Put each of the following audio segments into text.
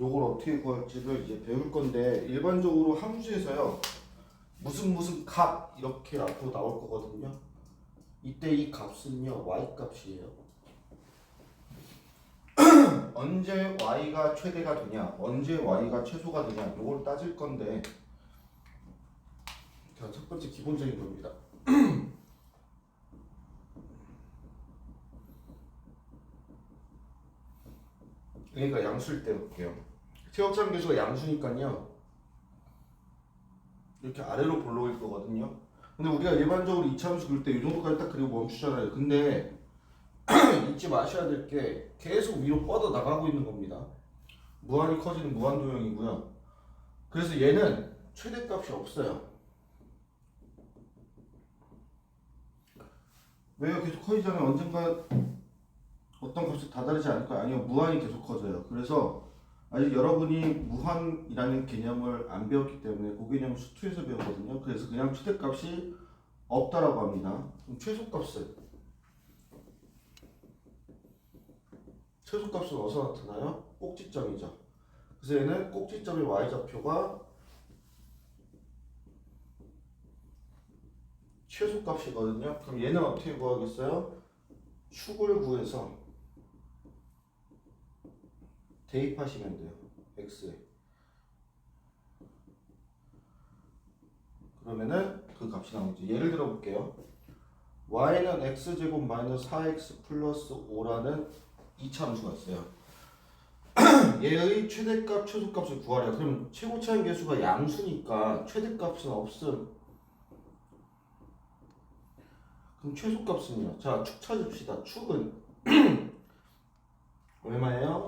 요걸 어떻게 구할지를 이제 배울 건데, 일반적으로 함수에서요 무슨 값 이렇게 앞으로 나올 거거든요. 이때 이 값은요 y 값이에요. 언제 y가 최대가 되냐, 언제 y가 최소가 되냐, 요걸 따질 건데, 자, 첫 번째 기본적인 겁니다. 그러니까 양수일 때 볼게요. 최역상 계수가 양수니까요 이렇게 아래로 볼록일 거거든요. 근데 우리가 일반적으로 이차함수 그릴 때 이 정도까지 딱 그리고 멈추잖아요. 근데 잊지 마셔야 될 게 계속 위로 뻗어 나가고 있는 겁니다. 무한히 커지는 무한도형이고요. 그래서 얘는 최대값이 없어요. 왜요? 계속 커지잖아요. 언젠가 어떤 값이 다다르지 않을까요? 아니요, 무한히 계속 커져요. 그래서 아직 여러분이 무한이라는 개념을 안 배웠기 때문에 그 개념을 수투에서 배웠거든요. 그래서 그냥 최대값이 없다라고 합니다. 그럼 최소값은 어디서 나타나요? 꼭지점이죠. 그래서 얘는 꼭지점의 y좌표가 최소값이거든요. 그럼 얘는 어떻게 구하겠어요? 축을 구해서 대입하시면 돼요. x에. 그러면은 그 값이 나오죠. 예를 들어 볼게요. y는 x제곱 마이너스 4x 플러스 5라는 이차함수가 있어요. 얘의 최대값, 최소값을 구하래요. 그럼 최고차의 개수가 양수니까 최대값은 없음. 그럼 최소값은요? 자, 축 찾읍시다. 축은 얼마예요?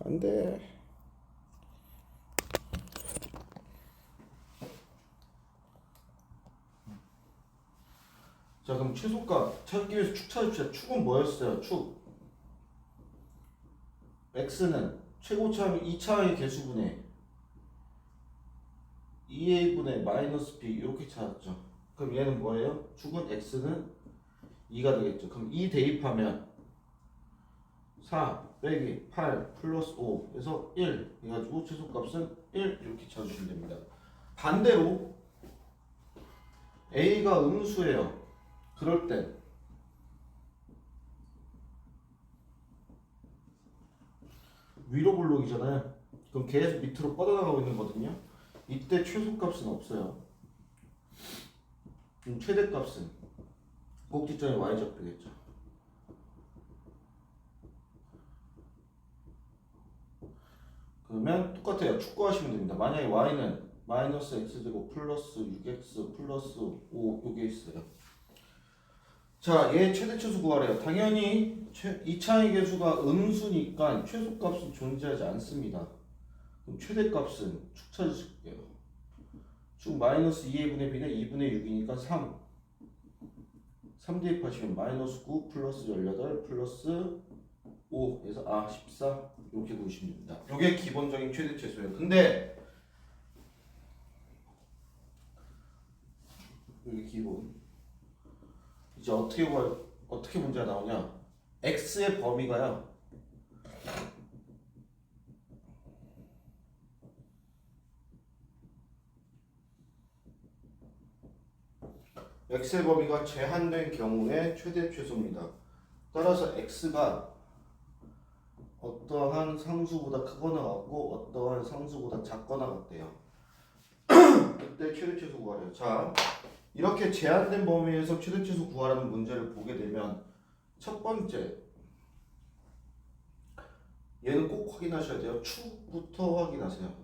안 돼. 자, 그럼 최소값 찾기 위해서 축 찾읍시다. 축은 뭐였어요? 축. x는 최고차함 2차의 개수분의 2a분의 마이너스 b 이렇게 찾았죠. 그럼 얘는 뭐예요? 축은 x는 2가 되겠죠. 그럼 2 대입하면 4 빼기 8 플러스 5 그래서 1 해가지고 최소값은 1 이렇게 찾으시면 됩니다. 반대로 a가 음수예요. 그럴 땐 위로 블록이잖아요. 그럼 계속 밑으로 뻗어나가고 있는 거거든요. 이때 최소값은 없어요. 최대값은 꼭지점의 y좌표겠죠. 그러면 똑같아요. 축구하시면 됩니다. 만약에 y는 마이너스 x제곱 플러스 6x 플러스 5 요게 있어요. 자, 얘 최대 최소 구하래요. 당연히 2차의 개수가 음수니까 최소값은 존재하지 않습니다. 그럼 최대값은 축 찾으실게요. 축 마이너스 2분의 b는 2분의 6이니까 3 대입하시면 마이너스 9 플러스 18 플러스 5에서 14 이렇게 구하시면 됩니다. 이게 기본적인 최대 최소예요. 근데 이게 기본. 이제 어떻게 문제가 나오냐? x의 범위가요. x의 범위가 제한된 경우에 최대 최소입니다. 따라서 x가 어떠한 상수보다 크거나 같고 어떠한 상수보다 작거나 같대요. 그때 최대 최소 구하래요. 자, 이렇게 제한된 범위에서 최대 최소 구하라는 문제를 보게 되면 첫 번째 얘는 꼭 확인하셔야 돼요. 축부터 확인하세요.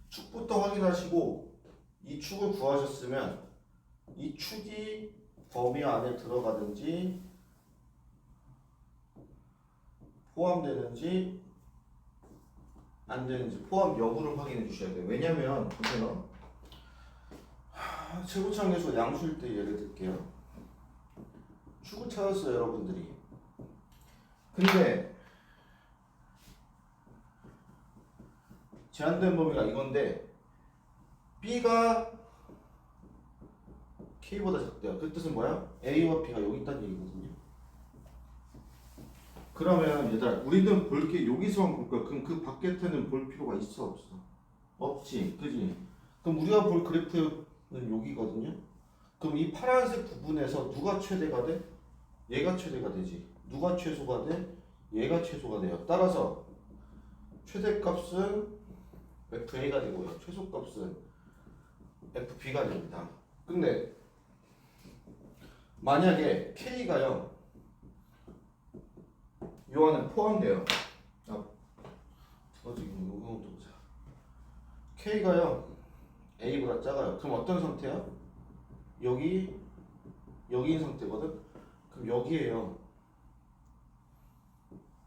축부터 확인하시고 이 축을 구하셨으면 이 축이 범위 안에 들어가든지 포함되는지 안 되는지 포함 여부를 확인해 주셔야 돼요. 왜냐면 보세요. 최고차함 계수가 양수일 때 예를 들게요. 축을 찾았어요, 여러분들이. 근데 제한된 범위가 이건데 b가 K보다 작대요. 그 뜻은 뭐야? A와 B가 여기 있다는 얘기거든요. 그러면 얘들아 우리는 볼 게 여기서만 볼 거야. 그럼 그 바깥에는 볼 필요가 있어 없어? 없지, 그지? 그럼 우리가 볼 그래프는 여기거든요. 그럼 이 파란색 부분에서 누가 최대가 돼? 얘가 최대가 되지. 누가 최소가 돼? 얘가 최소가 돼요. 따라서 최대값은 FA가 되고요. 최소값은 FB가 됩니다. 근데 만약에 K가요 요 안에 포함돼요. 지금 요거부터 보자. K가요 A보다 작아요. 그럼 어떤 상태야? 여기인 상태거든? 그럼 여기에요.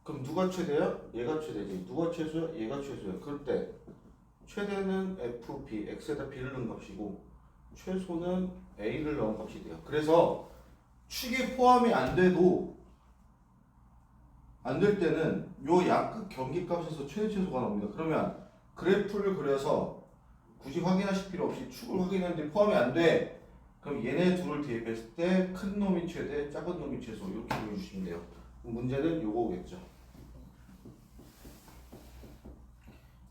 그럼 누가 최대야? 얘가 최대지. 누가 최소야? 얘가 최소야. 그럴 때 최대는 FB, X에다 B를 넣은 값이고 최소는 A를 넣은 값이 돼요. 그래서 축이 포함이 안 돼도 안 될 때는 요 양극 경계값에서 최대 최소가 나옵니다. 그러면 그래프를 그려서 굳이 확인하실 필요 없이 축을 확인했는데 포함이 안 돼. 그럼 얘네 둘을 대입했을 때 큰 놈이 최대, 작은 놈이 최소 이렇게 보여주시면 돼요. 문제는 요거겠죠.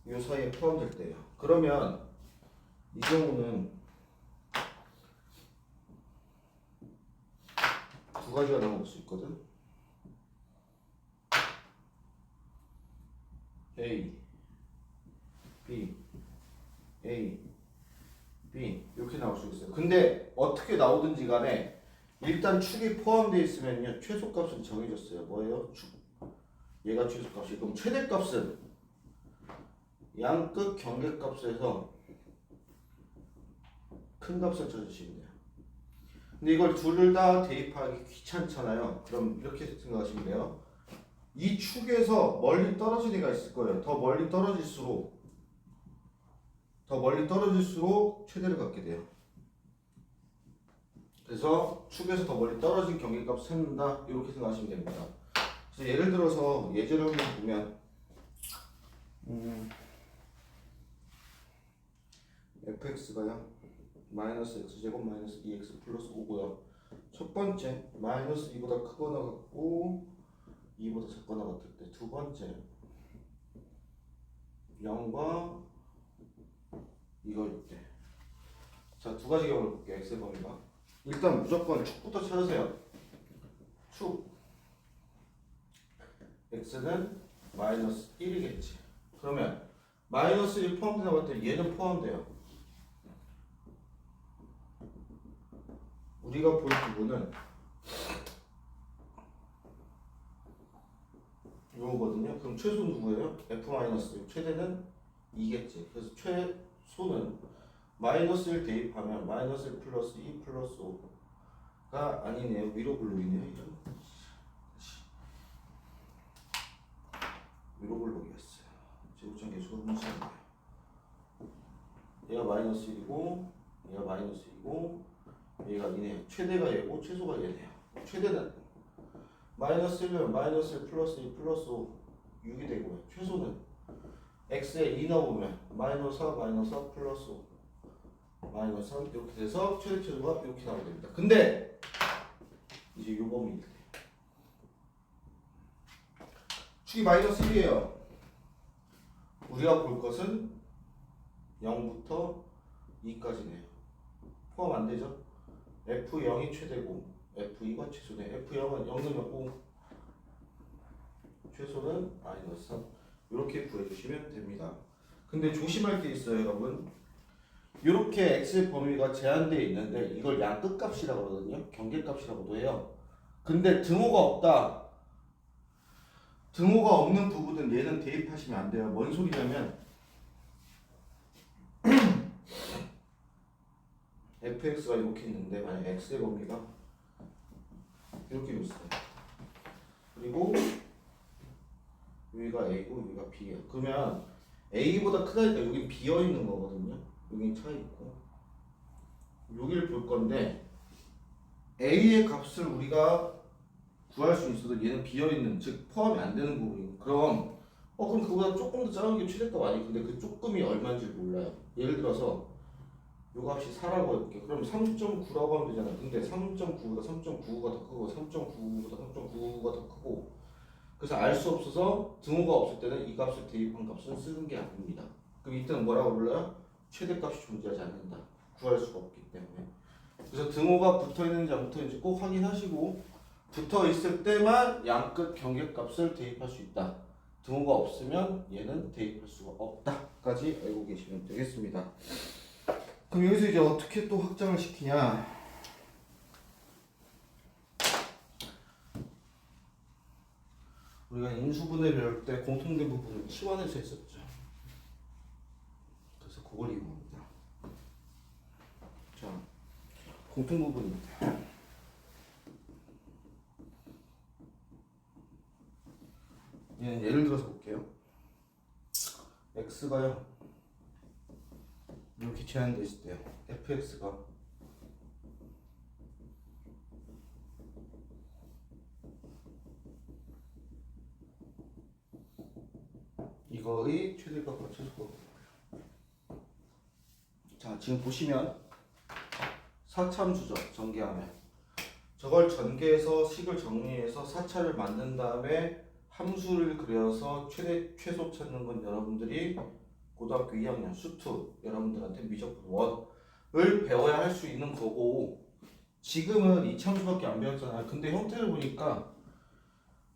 요 사이에 포함될 때예요. 그러면 이 경우는 두 가지가 나올 수 있거든. A, B, A, B 이렇게 나올 수 있어요. 근데 어떻게 나오든지 간에 일단 축이 포함되어 있으면요 최소값은 정해졌어요. 뭐예요? 축. 얘가 최소값이. 그럼 최대값은 양끝 경계값에서 큰 값을 찾으시면 돼요. 근데 이걸 둘을 다 대입하기 귀찮잖아요. 그럼 이렇게 생각하시면 돼요. 이 축에서 멀리 떨어진 애가 있을 거예요. 더 멀리 떨어질수록 최대를 갖게 돼요. 그래서 축에서 더 멀리 떨어진 경계값을 찾는다. 이렇게 생각하시면 됩니다. 그래서 예를 들어서 예제를 한번 보면 fx가요 마이너스 x제곱 마이너스 2x 플러스 5고요. 첫 번째 마이너스 2보다 크거나 같고 2보다 작거나 같을 때, 두 번째 0과 이거일 때. 자, 두 가지 경우를 볼게요. x의 범위가. 일단 무조건 축부터 찾으세요. 축 x는 마이너스 1이겠지. 그러면 마이너스 1 포함되나 봤더니 얘는 포함돼요. 우리가 볼 부분은 이거거든요. 그럼 최소 누구예요? f-, 최대는 2겠지. 그래서 최소는 마이너스 1 대입하면 마이너스 1 플러스 2 플러스 5가 아니네요. 위로 블록이네요. 이런. 위로 블록이었어요. 제곱점 계수가 무시하네요. 얘가 마이너스 1이고 얘가 마이너스 2이고 얘가 아니네요. 최대가 얘고 최소가 얘네요. 최대는 마이너스 1은 마이너스 1 플러스 2 플러스 5 6이 되고요. 최소는 x에 2 넣어보면 마이너스 4 마이너스 4 플러스 5 마이너스 3 이렇게 돼서 최소가 이렇게 나오게 됩니다. 근데 이제 요 범위일 때 축이 마이너스 1이에요. 우리가 볼 것은 0부터 2까지네요. 포함 안 되죠? F0이 최대고 F2가 최소네. F0은 0 넣으면 5, 최소는 마이너스 3. 이렇게 구해주시면 됩니다. 근데 조심할 게 있어요, 여러분. 이렇게 x의 범위가 제한되어 있는데 이걸 양끝값이라고 그러거든요. 경계값이라고도 해요. 근데 등호가 없다. 등호가 없는 부분은 얘는 대입하시면 안 돼요. 뭔 소리냐면 fx가 이렇게 있는데 만약 x의 범위가 이렇게 있어요. 그리고 여기가 a고 여기가 b예요. 그러면 a보다 크다니까 여기 비어 있는 거거든요. 여기 차 있고 여기를 볼 건데 a의 값을 우리가 구할 수 있어도 얘는 비어 있는, 즉 포함이 안 되는 부분이고. 그럼 그럼 그보다 조금 더 작은 게 최대값 아니? 근데 그 조금이 얼마인지 몰라요. 예를 들어서 요 값이 4라고 해볼게. 그럼 3.9라고 하면 되잖아. 근데 3.9보다 3.99가 더 크고 3.99보다 3.99가 더 크고, 그래서 알 수 없어서 등호가 없을 때는 이 값을 대입한 값은 쓰는 게 아닙니다. 그럼 이때는 뭐라고 불러요? 최대값이 존재하지 않는다. 구할 수가 없기 때문에. 그래서 등호가 붙어있는지 안 붙어있는지 꼭 확인하시고, 붙어있을 때만 양끝 경계값을 대입할 수 있다. 등호가 없으면 얘는 대입할 수가 없다까지 알고 계시면 되겠습니다. 그럼 여기서 이제 어떻게 또 확장을 시키냐? 우리가 인수분해 배울 때 공통된 부분을 치환해서 했었죠. 그래서 그걸 이용합니다. 자, 공통 부분입니다. 얘는 예를 들어서 볼게요. x가요 이렇게 제한되어 있을 때요. fx가 이거의 최대값과 최소값. 자, 지금 보시면 사참수죠. 전개하면 저걸 전개해서 식을 정리해서 사차를 만든 다음에 함수를 그려서 최대 최소 찾는 건 여러분들이 고등학교 2학년 수투 여러분들한테 미적분 1을 배워야 할 수 있는 거고, 지금은 이참수밖에 안 배웠잖아요. 근데 형태를 보니까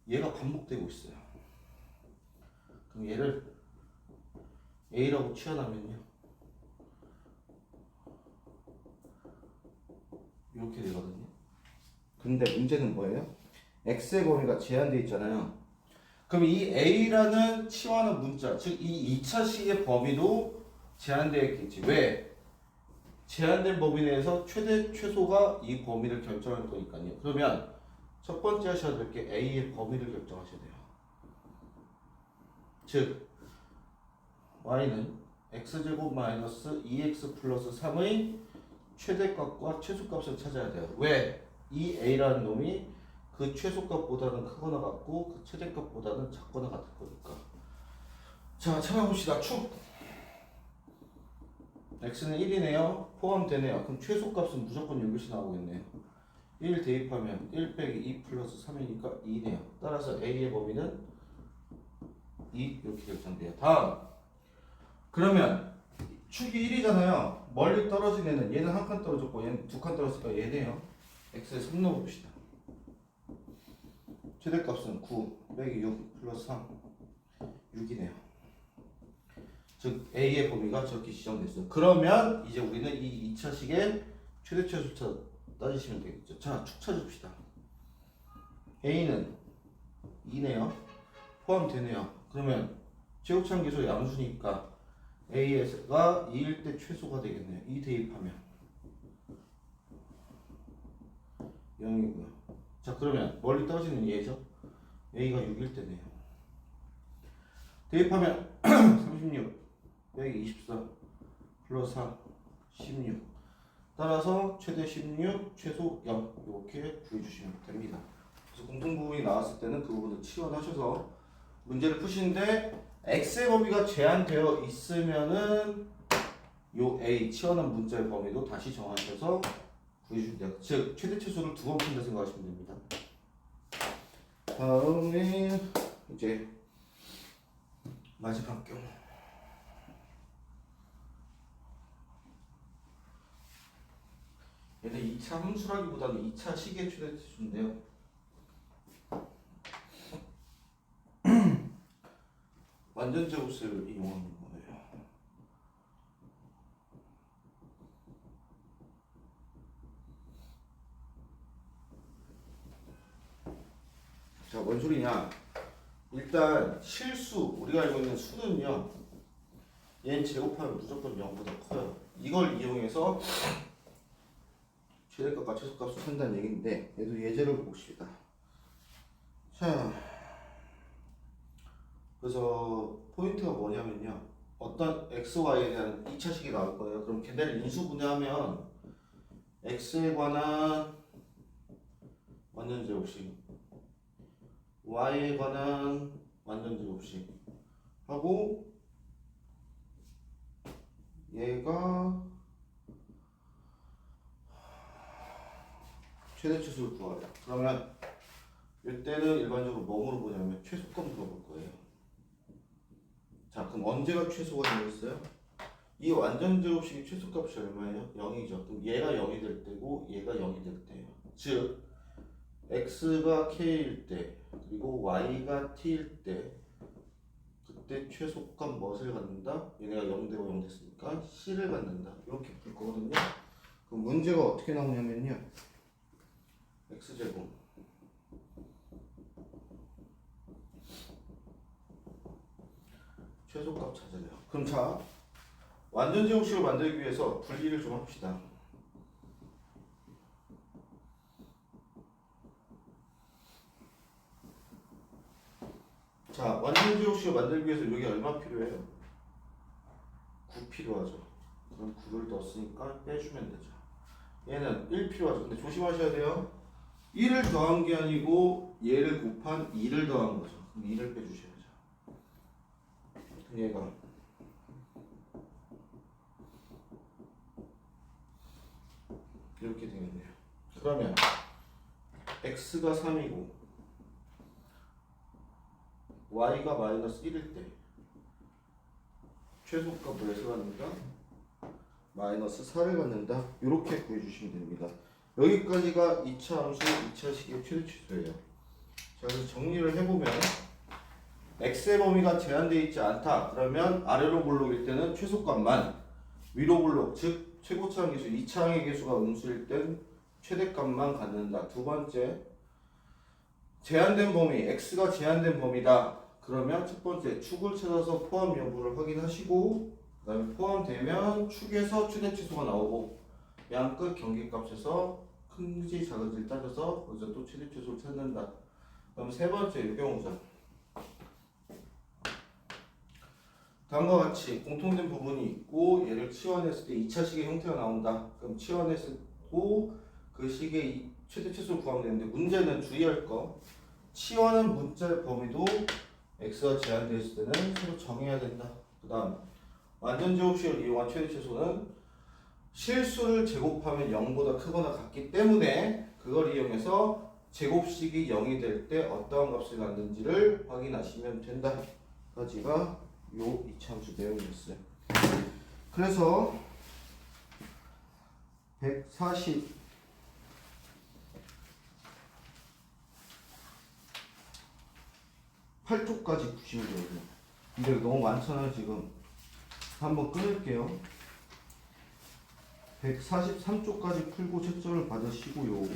얘가 반복되고 있어요. 그럼 얘를 A라고 취하면요 이렇게 되거든요. 근데 문제는 뭐예요? x의 범위가 제한되어 있잖아요. 그럼 이 A라는 치환한 문자, 즉 이 2차 식의 범위도 제한되어 있겠지. 왜? 제한된 범위 내에서 최대 최소가 이 범위를 결정할 거니까요. 그러면 첫 번째 하셔야 될 게 A의 범위를 결정하셔야 돼요. 즉 y는 x제곱 마이너스 2x 플러스 3의 최대값과 최소값을 찾아야 돼요. 왜? 이 A라는 놈이 그 최소값보다는 크거나 같고 그 최대값보다는 작거나 같을 거니까. 자, 찾아봅시다. 축 x는 1이네요. 포함되네요. 그럼 최소값은 무조건 여기서 나오겠네요. 1 대입하면 1 빼기 2 플러스 3이니까 2네요. 따라서 A의 범위는 2 이렇게 결정돼요. 다음, 그러면 축이 1이잖아요. 멀리 떨어진 얘는 한 칸 떨어졌고 얘는 두 칸 떨어졌으니까 얘네요. x에 3 넣어봅시다. 최대값은 9 빼기 6 플러스 3 6이네요. 즉 A의 범위가 저렇게 지정됐어요. 그러면 이제 우리는 이 2차식의 최대 최소차 따지시면 되겠죠. 자, 축 찾읍시다. A는 2네요. 포함되네요. 그러면 제곱차함계수 양수니까 A가 2일 때 최소가 되겠네요. 2 대입하면 0이고요. 자, 그러면 멀리 떨어지는 얘죠. A가 6일 때네요. 대입하면 36 빼기 24 플러스 3 16. 따라서 최대 16 최소 0 이렇게 구해주시면 됩니다. 그래서 공통부분이 나왔을 때는 그 부분을 치환하셔서 문제를 푸시는데, x의 범위가 제한되어 있으면은 요 a 치환한 문자의 범위도 다시 정하셔서 구해주시면 돼요. 즉 최대 최소를 두 번 푼다 생각하시면 됩니다. 다음에 이제 마지막 경우. 얘는 2차 함수라기보다는 2차 식의 최대 최소인데요. 완전 제곱수를 이용하는 거예요. 자, 뭔 소리냐? 일단 실수, 우리가 알고 있는 수는요, 얘는 제곱하면 무조건 0보다 커요. 이걸 이용해서 최대값과 최소값을 찾는다는 얘기인데, 얘도 예제를 봅시다. 자, 그래서 포인트가 뭐냐면요, 어떤 x, y에 대한 2차식이 나올 거예요. 그럼 걔네를 인수분해하면 x에 관한 완전 제곱식, y에 관한 완전 제곱식 하고, 얘가 최대 최소를 구하래. 그러면 이때는 일반적으로 뭐 물어보냐면 최소값 물어볼 거예요. 자, 그럼 언제가 최소가 되겠어요? 이 완전 제곱식의 최소값이 얼마예요? 0이죠. 그럼 얘가 0이 될 때고 얘가 0이 될 때예요. 즉 x가 k일 때 그리고 y가 t일 때 그때 최소값 무엇을 갖는다? 얘네가 0 되고 0 됐으니까 c를 갖는다. 이렇게 풀 거거든요. 그럼 문제가 어떻게 나오냐면요. x제곱 최소값 찾으래요. 그럼 자, 완전 제곱식을 만들기 위해서 분리를 좀 합시다. 자, 완전 제곱식을 만들기 위해서 여기 얼마 필요해요? 9 필요하죠. 그럼 9를 넣었으니까 빼주면 되죠. 얘는 1 필요하죠. 근데 조심하셔야 돼요. 1을 더한 게 아니고 얘를 곱한 2를 더한 거죠. 그럼 2를 빼주셔야죠. 얘가 이렇게 되겠네요. 그러면 x가 3이고 y가 마이너스 1일 때 최소값 몇을 갖는다? 마이너스 4를 갖는다. 이렇게 구해주시면 됩니다. 여기까지가 2차 함수, 2차식의 최대 최소예요. 자, 그래서 정리를 해보면 x의 범위가 제한되어 있지 않다. 그러면 아래로 볼록일 때는 최소값만, 위로 볼록, 즉 최고차항 계수, 2차항의 계수가 음수일 땐 최대값만 갖는다. 두 번째, 제한된 범위, x가 제한된 범위다. 그러면 첫 번째, 축을 찾아서 포함 여부를 확인하시고 그 다음에 포함되면 축에서 최대 최소가 나오고 양끝 경계값에서 큰지 작은지를 따져서 거기서 또 최대 최소를 찾는다. 그럼 세 번째 유경우선. 다음과 같이 공통된 부분이 있고 얘를 치환했을 때 2차식의 형태가 나온다. 그럼 치환했고 그 식의 최대 최소를 구하면 되는데 문제는 주의할 거 치환한 문자의 범위도 x가 제한되어 있을 때는 새로 정해야 된다. 그 다음 완전 제곱식을 이용한 최대 최소는 실수를 제곱하면 0보다 크거나 같기 때문에 그걸 이용해서 제곱식이 0이 될 때 어떠한 값을 갖는지를 확인하시면 된다. 까지가 요 이차함수 내용이었어요. 그래서 148쪽까지 보시면 되거든요. 근데 너무 많잖아요 지금. 한번 끊을게요. 143쪽까지 풀고 채점을 받으시고요.